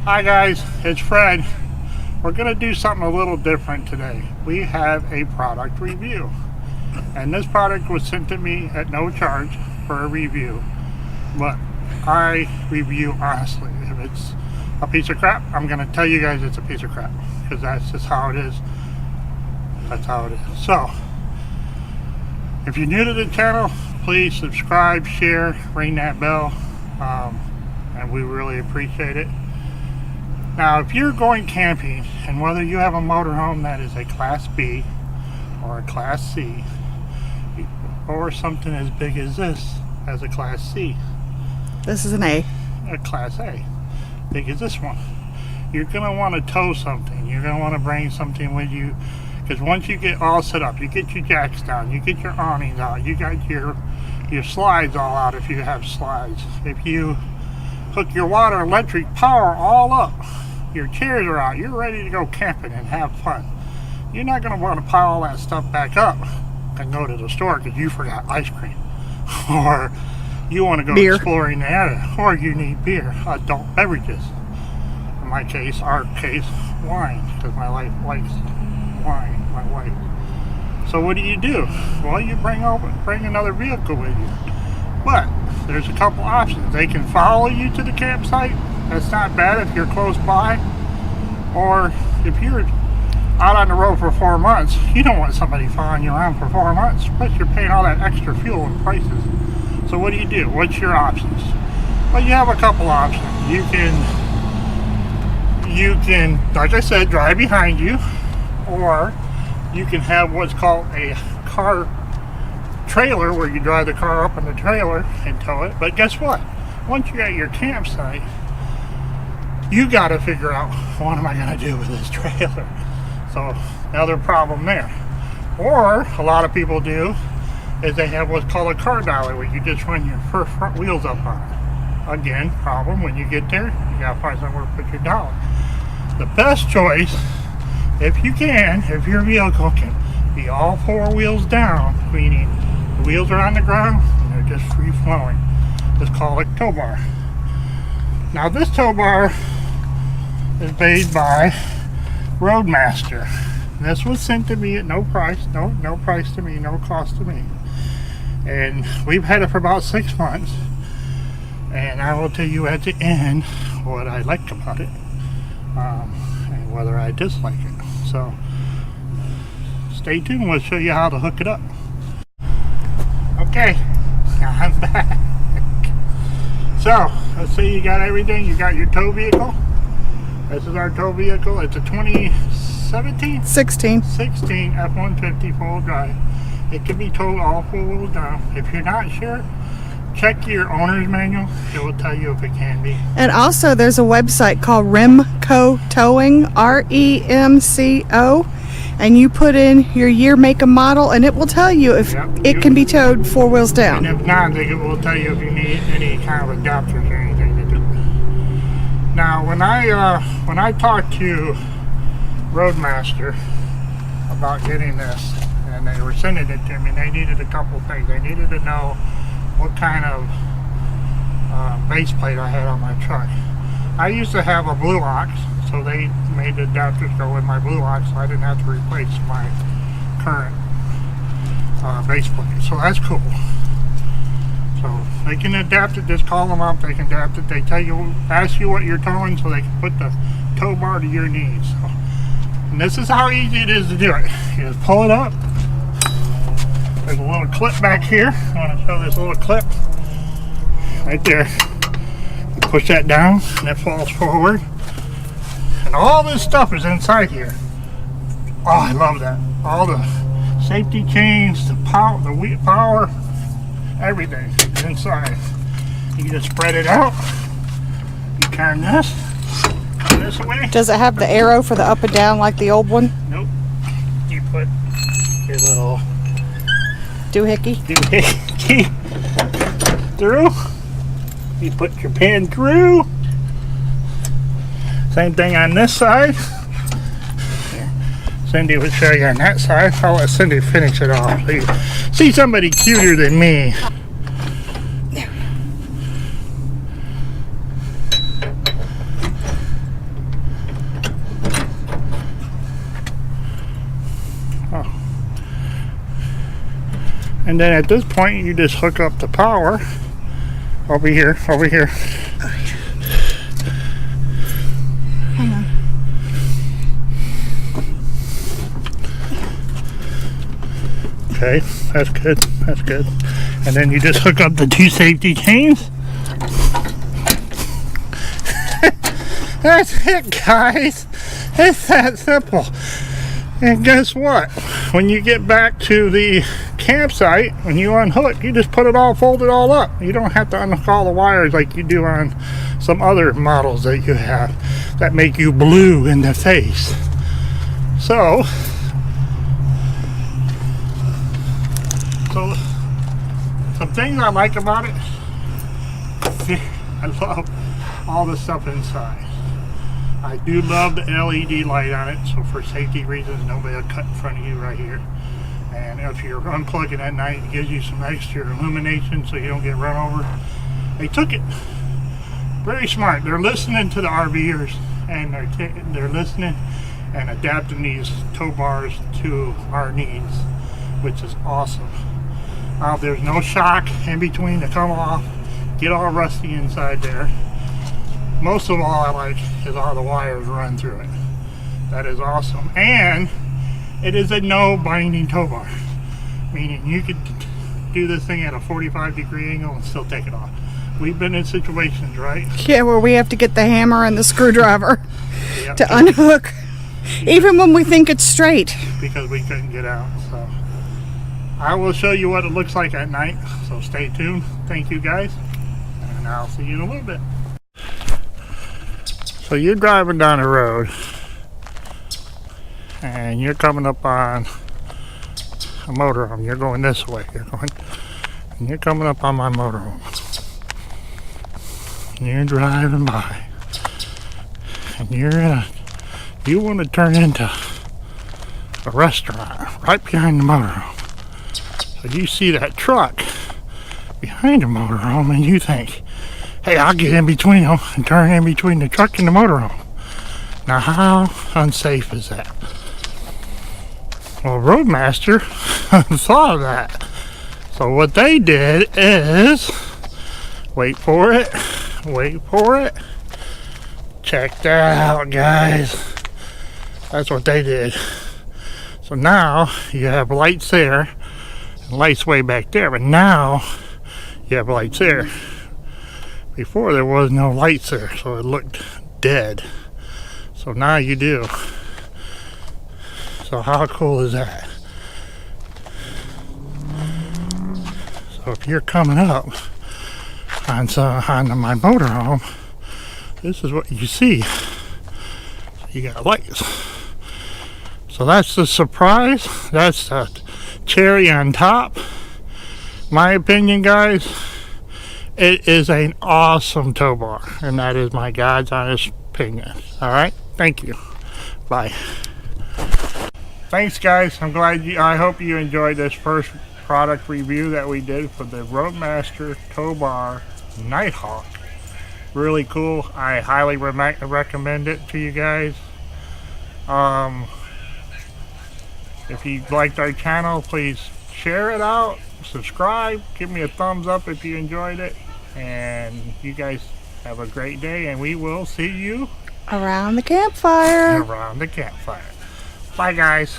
Hi guys, it's Fred. We're going to do something a little different today. We have a product review. And this product was sent to me at no charge for a review. But I review honestly. If it's a piece of crap, I'm going to tell you guys it's a piece of crap. Because that's just how it is. That's how it is. So, if you're new to the channel, please subscribe, share, ring that bell. And we really appreciate it. Now, if you're going camping, and whether you have a motorhome that is a Class B or a Class C, or something as big as this, as a Class C. This is an A. A Class A. Big as this one. You're going to want to tow something. You're going to want to bring something with you. Because once you get all set up, you get your jacks down, you get your awnings out, you got your slides all out if you have slides. If you hook your water, electric, power all up, your chairs are out, you're ready to go camping and have fun. You're not going to want to pile all that stuff back up and go to the store because you forgot ice cream. Or you want to go beer. Exploring the area. Or you need beer, adult beverages. In my case, our case, wine, because my wife likes wine, my wife. So what do? Well, you bring another vehicle with you. But there's a couple options. They can follow you to the campsite. That's not bad if you're close by. Or if you're out on the road for 4 months, you don't want somebody following you around for 4 months. Plus you're paying all that extra fuel and prices. So what do? What's your options? Well, you have a couple options. You can, like I said, drive behind you. Or you can have what's called a car trailer, where you drive the car up in the trailer and tow it. But guess what? Once you're at your campsite, you got to figure out, what am I going to do with this trailer? So another problem there. Or a lot of people do is they have what's called a car dolly, where you just run your front wheels up on it. Again, problem, when you get there, you got to find somewhere to put your dolly. The best choice, if you can, if your vehicle can be all 4 wheels down, meaning the wheels are on the ground and they're just free flowing, it's called a tow bar. Now this tow bar is made by ROADMASTer. This was sent to me at no price, no price to me, no cost to me. And we've had it for about 6 months. And I will tell you at the end what I like about it, and whether I dislike it. So stay tuned, we'll show you how to hook it up. Okay, I'm back. So, let's say you got everything. You got your tow vehicle. This is our tow vehicle. It's a 2017? 16 F-150 full drive. It can be towed all 4 wheels down. If you're not sure, check your owner's manual. It will tell you if it can be. And also there's a website called Remco Towing, REMCO, and you put in your year, make, and model, and it will tell you if it can be towed 4 wheels down. And if not, it will tell you if you need any kind of adapters or anything to do it. Now, when I talked to ROADMASTer about getting this, and they were sending it to me, they needed a couple things. They needed to know what kind of base plate I had on my truck. I used to have a Blue Ox, so they made the adapters go with my Blue Ox, so I didn't have to replace my current base plate. So that's cool. So they can adapt it. Just call them up. They can adapt it. They tell you, ask you what you're towing, so they can put the tow bar to your needs. So, and this is how easy it is to do it. You just pull it up. There's a little clip back here. I want to show this little clip right there. You push that down and it falls forward. And all this stuff is inside here. Oh, I love that. All the safety chains, the power, everything is inside. You just spread it out. You turn this way. Does it have the arrow for the up and down like the old one? Nope. You put your little doohickey through. You put your pin through. Same thing on this side. Cindy will show you on that side. I'll let Cindy finish it off. So you see somebody cuter than me. And then at this point, you just hook up the power over here. Hang on. Okay, that's good. And then you just hook up the 2 safety chains. That's it, guys. It's that simple. And guess what? When you get back to the campsite, when you unhook, you just put it all, fold it all up. You don't have to unhook all the wires like you do on some other models that you have that make you blue in the face. So some things I like about it, I love all the stuff inside. I do love the LED light on it, so for safety reasons, nobody will cut in front of you right here. And if you're unplugging at night, it gives you some extra illumination so you don't get run over. They took it very smart. They're listening to the RVers, and they're listening and adapting these tow bars to our needs, which is awesome. There's no shock in between to come off, get all rusty inside there. Most of all I like is all the wires run through it. That is awesome. And it is a no binding tow bar, meaning you could do this thing at a 45-degree angle and still take it off. We've been in situations, right? Yeah, where we have to get the hammer and the screwdriver to unhook, even when we think it's straight. Because we couldn't get out. So I will show you what it looks like at night, so stay tuned. Thank you guys, and I'll see you in a little bit. So you're driving down the road and you're coming up on a motorhome. You're going this way. You're coming up on my motorhome. You're driving by and you want to turn into a restaurant right behind the motorhome. So you see that truck behind the motorhome and you think, hey, I'll get in between them and turn in between the truck and the motorhome. Now, how unsafe is that? Well, Roadmaster thought of that. So what they did is, wait for it. Check that out, guys. That's what they did. So now you have lights there, and lights way back there, but now you have lights there. Before there was no lights there, so it looked dead. So now you do. So how cool is that? So if you're coming up on my motorhome, this is what you see. You got lights. So that's the surprise. That's the cherry on top. My opinion, guys. It is an awesome tow bar, and that is my God's honest opinion. All right, thank you. Bye. Thanks, guys. I hope you enjoyed this first product review that we did for the Roadmaster Tow Bar Nighthawk. Really cool. I highly recommend it to you guys. If you liked our channel, please share it out, subscribe, give me a thumbs up if you enjoyed it. And you guys have a great day, and we will see you around the campfire. Bye, guys.